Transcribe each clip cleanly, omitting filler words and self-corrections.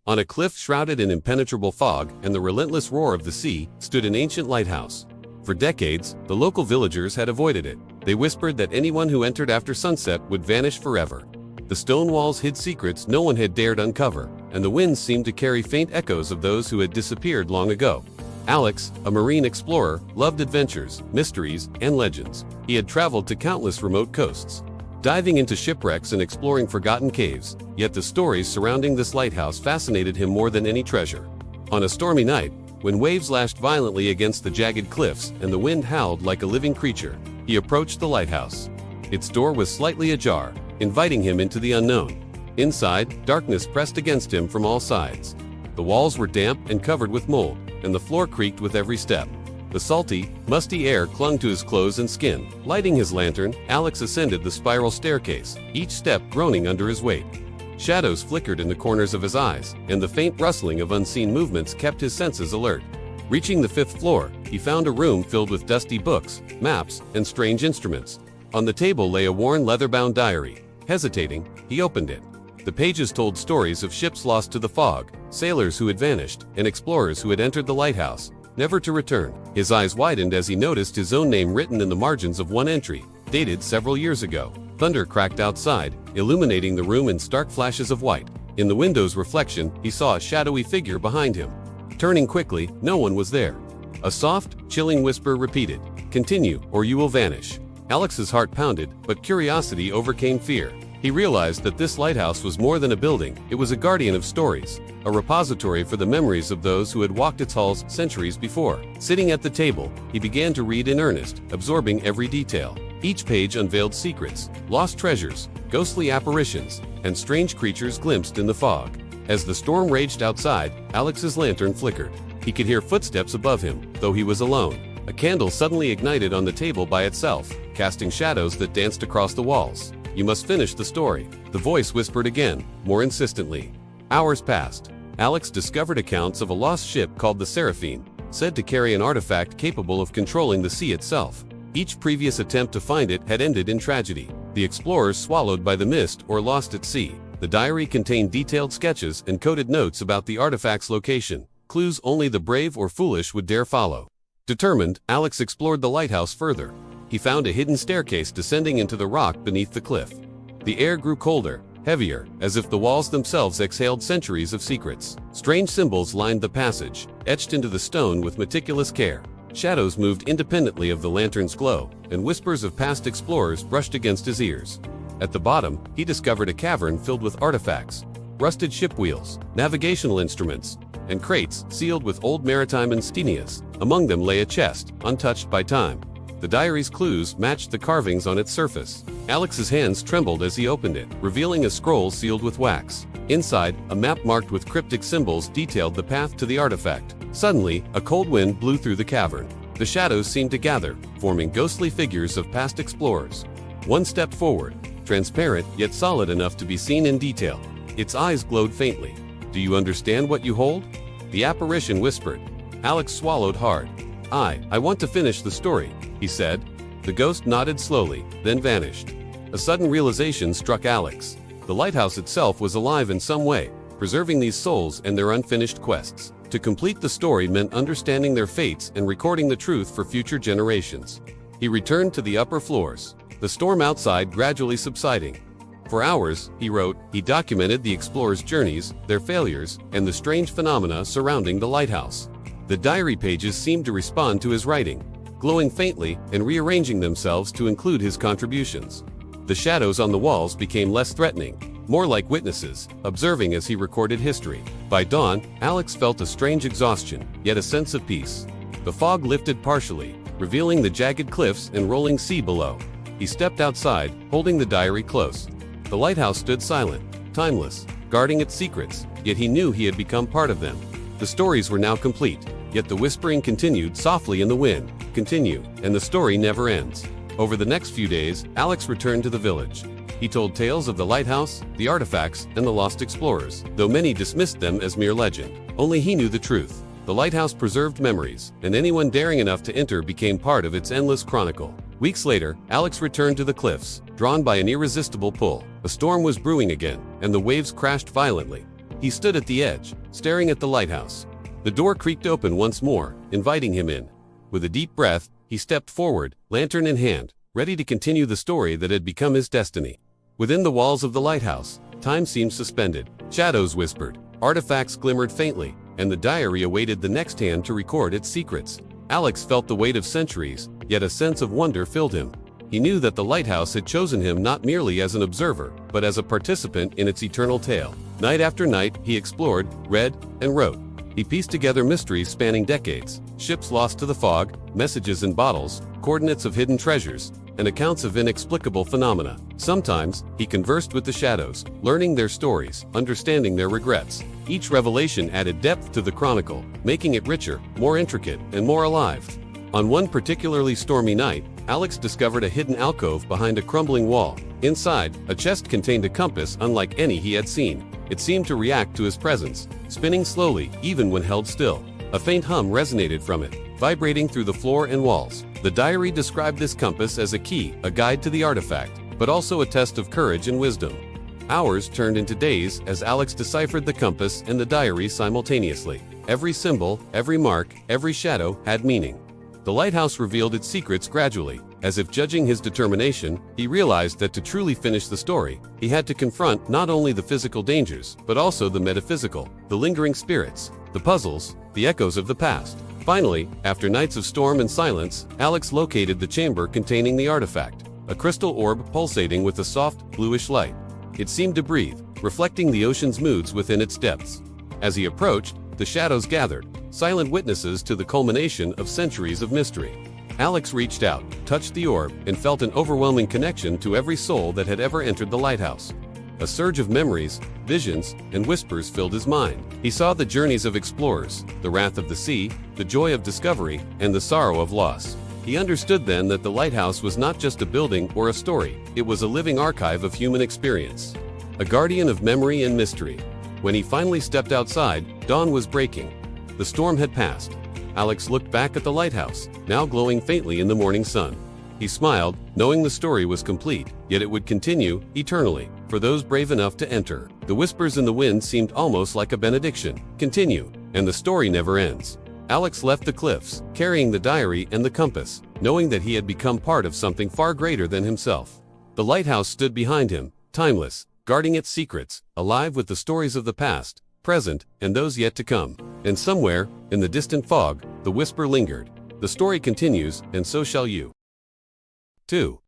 On a cliff shrouded in impenetrable fog and the relentless roar of the sea stood an ancient lighthouse. For decades, the local villagers had avoided it. They whispered that anyone who entered after sunset would vanish forever. The stone walls hid secrets no one had dared uncover, and the winds seemed to carry faint echoes of those who had disappeared long ago. Alex, a marine explorer, loved adventures, mysteries, and legends. He had traveled to countless remote coasts, diving into shipwrecks and exploring forgotten caves, yet the stories surrounding this lighthouse fascinated him more than any treasure. On a stormy night, when waves lashed violently against the jagged cliffs and the wind howled like a living creature, he approached the lighthouse. Its door was slightly ajar, inviting him into the unknown. Inside, darkness pressed against him from all sides. The walls were damp and covered with mold, and the floor creaked with every step. The salty, musty air clung to his clothes and skin. Lighting his lantern, Alex ascended the spiral staircase, each step groaning under his weight. Shadows flickered in the corners of his eyes, and the faint rustling of unseen movements kept his senses alert. Reaching the 5th floor, he found a room filled with dusty books, maps, and strange instruments. On the table lay a worn leather-bound diary. Hesitating, he opened it. The pages told stories of ships lost to the fog, sailors who had vanished, and explorers who had entered the lighthouse, never to return. His eyes widened as he noticed his own name written in the margins of one entry, dated several years ago. Thunder cracked outside, illuminating the room in stark flashes of white. In the window's reflection, he saw a shadowy figure behind him. Turning quickly, no one was there. A soft, chilling whisper repeated, "Continue, or you will vanish." Alex's heart pounded, but curiosity overcame fear. He realized that this lighthouse was more than a building. It was a guardian of stories, a repository for the memories of those who had walked its halls centuries before. Sitting at the table, he began to read in earnest, absorbing every detail. Each page unveiled secrets, lost treasures, ghostly apparitions, and strange creatures glimpsed in the fog. As the storm raged outside, Alex's lantern flickered. He could hear footsteps above him, though he was alone. A candle suddenly ignited on the table by itself, casting shadows that danced across the walls. "You must finish the story," the voice whispered again, more insistently. Hours passed. Alex discovered accounts of a lost ship called the Seraphine, said to carry an artifact capable of controlling the sea itself. Each previous attempt to find it had ended in tragedy. The explorers swallowed by the mist or lost at sea. The diary contained detailed sketches and coded notes about the artifact's location, clues only the brave or foolish would dare follow. Determined, Alex explored the lighthouse further. He found a hidden staircase descending into the rock beneath the cliff. The air grew colder, heavier, as if the walls themselves exhaled centuries of secrets. Strange symbols lined the passage, etched into the stone with meticulous care. Shadows moved independently of the lantern's glow, and whispers of past explorers brushed against his ears. At the bottom, he discovered a cavern filled with artifacts, rusted ship wheels, navigational instruments, and crates sealed with old maritime insignias. Among them lay a chest, untouched by time. The diary's clues matched the carvings on its surface. Alex's hands trembled as he opened it, revealing a scroll sealed with wax. Inside, a map marked with cryptic symbols detailed the path to the artifact. Suddenly, a cold wind blew through the cavern. The shadows seemed to gather, forming ghostly figures of past explorers. One stepped forward, transparent yet solid enough to be seen in detail. Its eyes glowed faintly. "Do you understand what you hold?" the apparition whispered. Alex swallowed hard. I want to finish the story," he said. The ghost nodded slowly, then vanished. A sudden realization struck Alex. The lighthouse itself was alive in some way, preserving these souls and their unfinished quests. To complete the story meant understanding their fates and recording the truth for future generations. He returned to the upper floors, the storm outside gradually subsiding. For hours, he wrote, he documented the explorers' journeys, their failures, and the strange phenomena surrounding the lighthouse. The diary pages seemed to respond to his writing, glowing faintly and rearranging themselves to include his contributions. The shadows on the walls became less threatening, more like witnesses, observing as he recorded history. By dawn, Alex felt a strange exhaustion, yet a sense of peace. The fog lifted partially, revealing the jagged cliffs and rolling sea below. He stepped outside, holding the diary close. The lighthouse stood silent, timeless, guarding its secrets, yet he knew he had become part of them. The stories were now complete, yet the whispering continued softly in the wind. Continue, and the story never ends. Over the next few days, Alex returned to the village. He told tales of the lighthouse, the artifacts, and the lost explorers, though many dismissed them as mere legend. Only he knew the truth. The lighthouse preserved memories, and anyone daring enough to enter became part of its endless chronicle. Weeks later, Alex returned to the cliffs, drawn by an irresistible pull. A storm was brewing again, and the waves crashed violently. He stood at the edge, staring at the lighthouse. The door creaked open once more, inviting him in. With a deep breath, he stepped forward, lantern in hand, ready to continue the story that had become his destiny. Within the walls of the lighthouse, time seemed suspended. Shadows whispered, artifacts glimmered faintly, and the diary awaited the next hand to record its secrets. Alex felt the weight of centuries, yet a sense of wonder filled him. He knew that the lighthouse had chosen him not merely as an observer, but as a participant in its eternal tale. Night after night, he explored, read, and wrote. He pieced together mysteries spanning decades, ships lost to the fog, messages in bottles, coordinates of hidden treasures, and accounts of inexplicable phenomena. Sometimes, he conversed with the shadows, learning their stories, understanding their regrets. Each revelation added depth to the chronicle, making it richer, more intricate, and more alive. On one particularly stormy night, Alex discovered a hidden alcove behind a crumbling wall. Inside, a chest contained a compass unlike any he had seen. It seemed to react to his presence, spinning slowly even when held still. A faint hum resonated from it, vibrating through the floor and walls. The diary described this compass as a key, a guide to the artifact, but also a test of courage and wisdom. Hours turned into days as Alex deciphered the compass and the diary simultaneously. Every symbol, every mark, every shadow had meaning. The lighthouse revealed its secrets gradually. As if judging his determination, he realized that to truly finish the story, he had to confront not only the physical dangers, but also the metaphysical, the lingering spirits, the puzzles, the echoes of the past. Finally, after nights of storm and silence, Alex located the chamber containing the artifact, a crystal orb pulsating with a soft, bluish light. It seemed to breathe, reflecting the ocean's moods within its depths. As he approached, the shadows gathered, silent witnesses to the culmination of centuries of mystery. Alex reached out, touched the orb, and felt an overwhelming connection to every soul that had ever entered the lighthouse. A surge of memories, visions, and whispers filled his mind. He saw the journeys of explorers, the wrath of the sea, the joy of discovery, and the sorrow of loss. He understood then that the lighthouse was not just a building or a story, it was a living archive of human experience. A guardian of memory and mystery. When he finally stepped outside, dawn was breaking. The storm had passed. Alex looked back at the lighthouse, now glowing faintly in the morning sun. He smiled, knowing the story was complete, yet it would continue, eternally, for those brave enough to enter. The whispers in the wind seemed almost like a benediction. Continue, and the story never ends. Alex left the cliffs, carrying the diary and the compass, knowing that he had become part of something far greater than himself. The lighthouse stood behind him, timeless, guarding its secrets, alive with the stories of the past, present, and those yet to come. And somewhere, in the distant fog, the whisper lingered. The story continues, and so shall you. 2.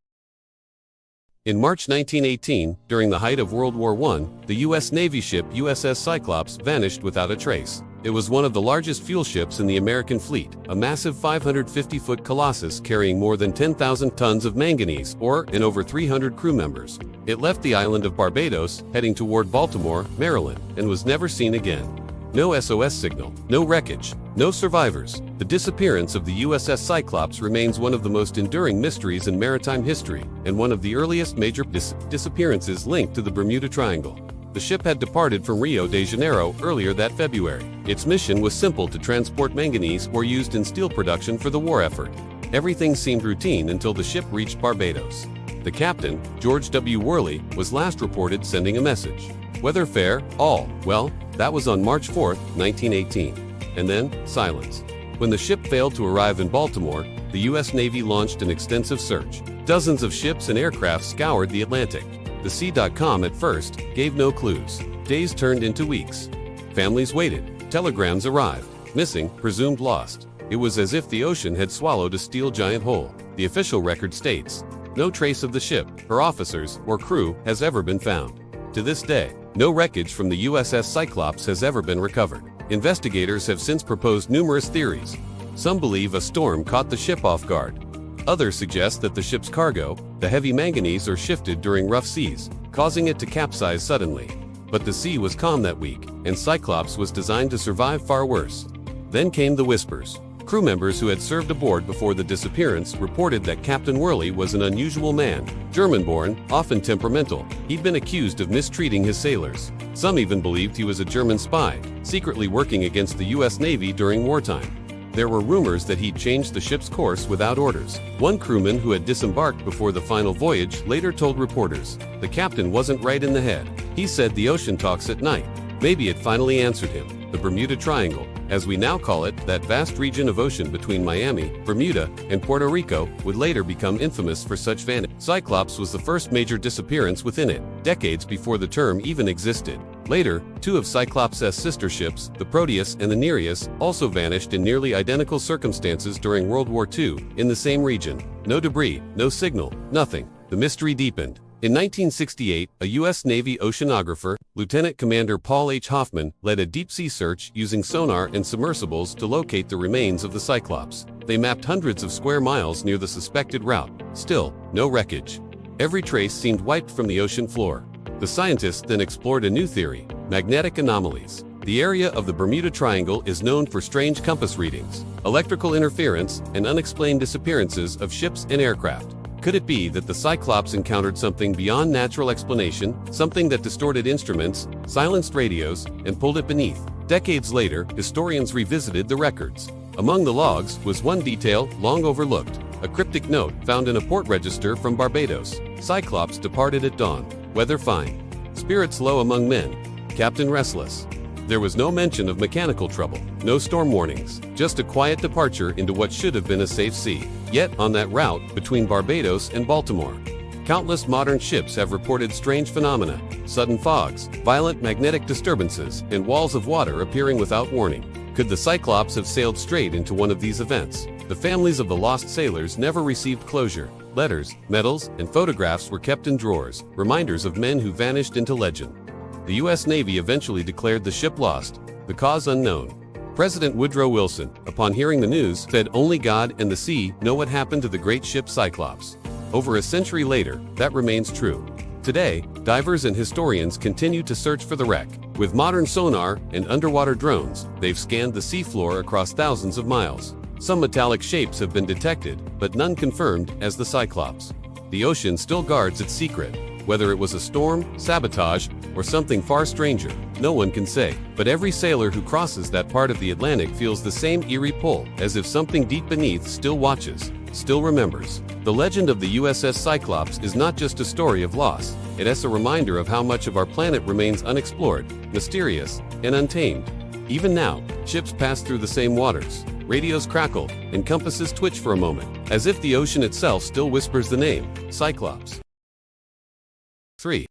In March 1918, during the height of World War I, the U.S. Navy ship USS Cyclops vanished without a trace. It was one of the largest fuel ships in the American fleet, a massive 550-foot colossus carrying more than 10,000 tons of manganese ore and over 300 crew members. It left the island of Barbados, heading toward Baltimore, Maryland, and was never seen again. No SOS signal, no wreckage, no survivors. The disappearance of the USS Cyclops remains one of the most enduring mysteries in maritime history, and one of the earliest major disappearances linked to the Bermuda Triangle. The ship had departed from Rio de Janeiro earlier that February. Its mission was simple: to transport manganese ore used in steel production for the war effort. Everything seemed routine until the ship reached Barbados. The captain, George W. Worley, was last reported sending a message. Weather fair, all well. That was on March 4, 1918. And then, silence. When the ship failed to arrive in Baltimore, the U.S. Navy launched an extensive search. Dozens of ships and aircraft scoured the Atlantic. The Sea.com at first gave no clues. Days turned into weeks. Families waited. Telegrams arrived. Missing, presumed lost. It was as if the ocean had swallowed a steel giant whole. The official record states, no trace of the ship, her officers, or crew has ever been found. To this day, no wreckage from the USS Cyclops has ever been recovered. Investigators have since proposed numerous theories. Some believe a storm caught the ship off guard. Others suggest that the ship's cargo, the heavy manganese, are shifted during rough seas, causing it to capsize suddenly. But the sea was calm that week, and Cyclops was designed to survive far worse. Then came the whispers. Crew members who had served aboard before the disappearance reported that Captain Worley was an unusual man, German-born, often temperamental. He'd been accused of mistreating his sailors. Some even believed he was a German spy, secretly working against the U.S. Navy during wartime. There were rumors that he'd changed the ship's course without orders. One crewman who had disembarked before the final voyage later told reporters, the captain wasn't right in the head. He said the ocean talks at night. Maybe it finally answered him. The Bermuda Triangle, as we now call it, that vast region of ocean between Miami, Bermuda, and Puerto Rico, would later become infamous for such vanishing. Cyclops was the first major disappearance within it, decades before the term even existed. Later, two of Cyclops' sister ships, the Proteus and the Nereus, also vanished in nearly identical circumstances during World War II, in the same region. No debris, no signal, nothing. The mystery deepened. In 1968, a U.S. Navy oceanographer, Lieutenant Commander Paul H. Hoffman, led a deep-sea search using sonar and submersibles to locate the remains of the Cyclops. They mapped hundreds of square miles near the suspected route. Still, no wreckage. Every trace seemed wiped from the ocean floor. The scientists then explored a new theory: magnetic anomalies. The area of the Bermuda Triangle is known for strange compass readings, electrical interference, and unexplained disappearances of ships and aircraft. Could it be that the Cyclops encountered something beyond natural explanation, something that distorted instruments, silenced radios, and pulled it beneath? Decades later, historians revisited the records. Among the logs was one detail long overlooked: a cryptic note found in a port register from Barbados. Cyclops departed at dawn. Weather fine. Spirits low among men. Captain restless. There was no mention of mechanical trouble, no storm warnings, just a quiet departure into what should have been a safe sea. Yet, on that route, between Barbados and Baltimore, countless modern ships have reported strange phenomena: sudden fogs, violent magnetic disturbances, and walls of water appearing without warning. Could the Cyclops have sailed straight into one of these events? The families of the lost sailors never received closure. Letters, medals, and photographs were kept in drawers, reminders of men who vanished into legend. The U.S. Navy eventually declared the ship lost, the cause unknown. President Woodrow Wilson, upon hearing the news, said only God and the sea know what happened to the great ship Cyclops. Over a century later, that remains true. Today, divers and historians continue to search for the wreck. With modern sonar and underwater drones, they've scanned the seafloor across thousands of miles. Some metallic shapes have been detected, but none confirmed as the Cyclops. The ocean still guards its secret. Whether it was a storm, sabotage, or something far stranger, no one can say. But every sailor who crosses that part of the Atlantic feels the same eerie pull, as if something deep beneath still watches, still remembers. The legend of the USS Cyclops is not just a story of loss. It is a reminder of how much of our planet remains unexplored, mysterious, and untamed. Even now, ships pass through the same waters. Radios crackle, and compasses twitch for a moment, as if the ocean itself still whispers the name, Cyclops. 3.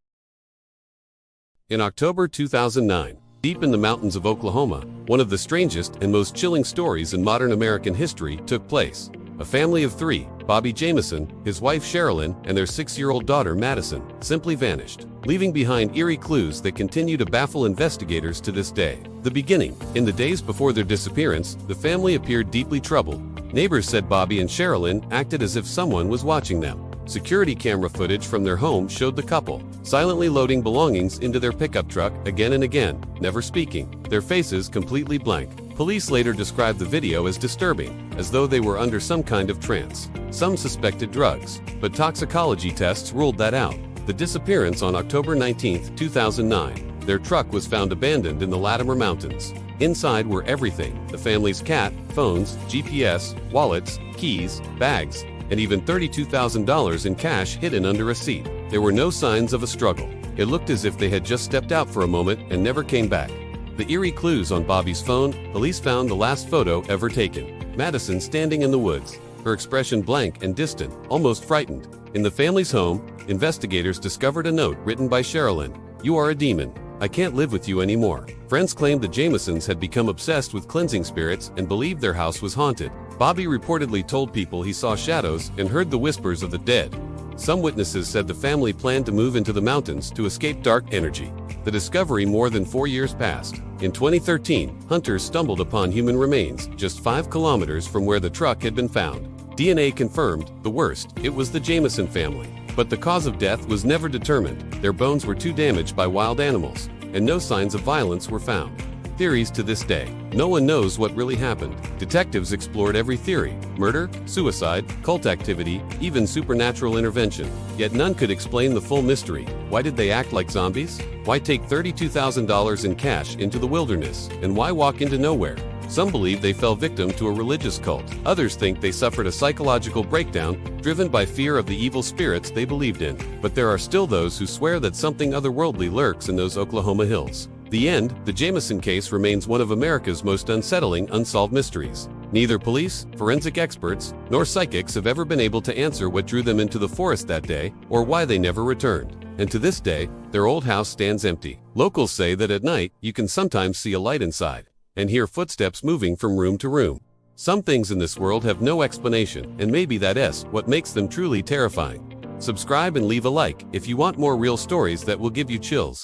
In October 2009, deep in the mountains of Oklahoma, one of the strangest and most chilling stories in modern American history took place. A family of three, Bobby Jameson, his wife Sherilyn, and their 6-year-old daughter Madison, simply vanished, leaving behind eerie clues that continue to baffle investigators to this day. The beginning: in the days before their disappearance, the family appeared deeply troubled. Neighbors said Bobby and Sherilyn acted as if someone was watching them. Security camera footage from their home showed the couple silently loading belongings into their pickup truck again and again, never speaking, their faces completely blank. Police later described the video as disturbing, as though they were under some kind of trance. Some suspected drugs, but toxicology tests ruled that out. The disappearance on October 19, 2009. Their truck was found abandoned in the Latimer Mountains. Inside were everything: the family's cat, phones, GPS, wallets, keys, bags, and even $32,000 in cash hidden under a seat. There were no signs of a struggle. It looked as if they had just stepped out for a moment and never came back. The eerie clues on Bobby's phone: police found the last photo ever taken. Madison standing in the woods, her expression blank and distant, almost frightened. In the family's home, investigators discovered a note written by Sherilyn: "You are a demon. I can't live with you anymore." Friends claimed the Jamesons had become obsessed with cleansing spirits and believed their house was haunted. Bobby reportedly told people he saw shadows and heard the whispers of the dead. Some witnesses said the family planned to move into the mountains to escape dark energy. The discovery more than 4 years passed. In 2013, hunters stumbled upon human remains just 5 kilometers from where the truck had been found. DNA confirmed the worst: it was the Jameson family. But the cause of death was never determined. Their bones were too damaged by wild animals, and no signs of violence were found. Theories to this day: no one knows what really happened. Detectives explored every theory: murder, suicide, cult activity, even supernatural intervention. Yet none could explain the full mystery. Why did they act like zombies? Why take $32,000 in cash into the wilderness? And why walk into nowhere? Some believe they fell victim to a religious cult. Others think they suffered a psychological breakdown, driven by fear of the evil spirits they believed in. But there are still those who swear that something otherworldly lurks in those Oklahoma hills. The end, the Jameson case remains one of America's most unsettling unsolved mysteries. Neither police, forensic experts, nor psychics have ever been able to answer what drew them into the forest that day or why they never returned. And to this day, their old house stands empty. Locals say that at night, you can sometimes see a light inside and hear footsteps moving from room to room. Some things in this world have no explanation, and maybe that is what makes them truly terrifying. Subscribe and leave a like if you want more real stories that will give you chills.